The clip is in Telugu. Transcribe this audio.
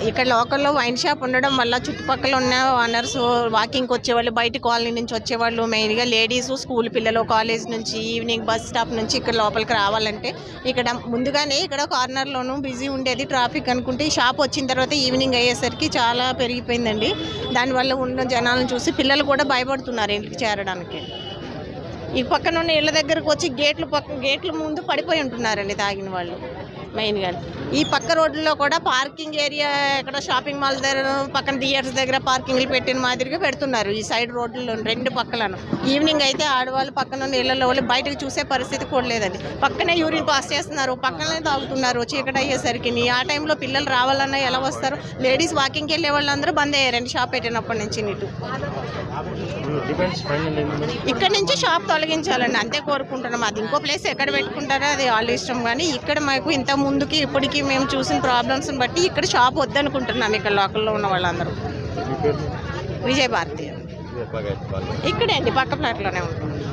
ఇక్కడ లోకల్లో వైన్ షాప్ ఉండడం వల్ల చుట్టుపక్కల ఉన్న ఓనర్స్ వాకింగ్కి వచ్చేవాళ్ళు, బయట కాలనీ నుంచి వచ్చేవాళ్ళు, మెయిన్గా లేడీస్, స్కూల్ పిల్లలు, కాలేజ్ నుంచి, ఈవినింగ్ బస్ స్టాప్ నుంచి ఇక్కడ లోపలికి రావాలంటే ఇక్కడ ముందుగానే ఇక్కడ కార్నర్లోనూ బిజీ ఉండేది ట్రాఫిక్ అనుకుంటే, ఈ షాప్ వచ్చిన తర్వాత ఈవినింగ్ అయ్యేసరికి చాలా పెరిగిపోయిందండి. దానివల్ల ఉన్న జనాలను చూసి పిల్లలు కూడా భయపడుతున్నారు ఇంటికి చేరడానికి. ఈ పక్కన ఉన్న ఇళ్ళ దగ్గరకు వచ్చి గేట్ల ముందు పడిపోయి ఉంటున్నారండి తాగిన వాళ్ళు. మెయిన్గా ఈ పక్క రోడ్లలో కూడా పార్కింగ్ ఏరియా ఎక్కడ షాపింగ్ మాల్ దగ్గర పక్కన థియేటర్స్ దగ్గర పార్కింగ్లు పెట్టిన మాదిరిగా పెడుతున్నారు ఈ సైడ్ రోడ్లలో రెండు పక్కలను. ఈవినింగ్ అయితే ఆడవాళ్ళు పక్కన ఉన్న ఇళ్లలో వాళ్ళు బయటకు చూసే పరిస్థితి కూడా లేదండి. పక్కనే యూరిన్ పాస్ చేస్తున్నారు, పక్కనే తాగుతున్నారు చీకటి అయ్యేసరికి. ఆ టైంలో పిల్లలు రావాలన్నా ఎలా వస్తారు? లేడీస్ వాకింగ్కి వెళ్ళే వాళ్ళందరూ బంద్ అయ్యారండి షాప్ పెట్టినప్పటి నుంచి. ఇటు ఇక్కడ నుంచి షాప్ తొలగించాలండి, అంతే కోరుకుంటున్నాం. అది ఇంకో ప్లేస్ ఎక్కడ పెట్టుకుంటారో అది వాళ్ళ ఇష్టం, కానీ ఇక్కడ మాకు ఇంత ముందుకి ఇప్పటికి మేము చూసిన ప్రాబ్లమ్స్ని బట్టి ఇక్కడ షాప్ వద్దనుకుంటున్నాం. ఇక్కడ లోకల్లో ఉన్న వాళ్ళందరూ. విజయభారతి ఇక్కడే అండి, పక్క ఫ్లాట్లోనే ఉంటుంది.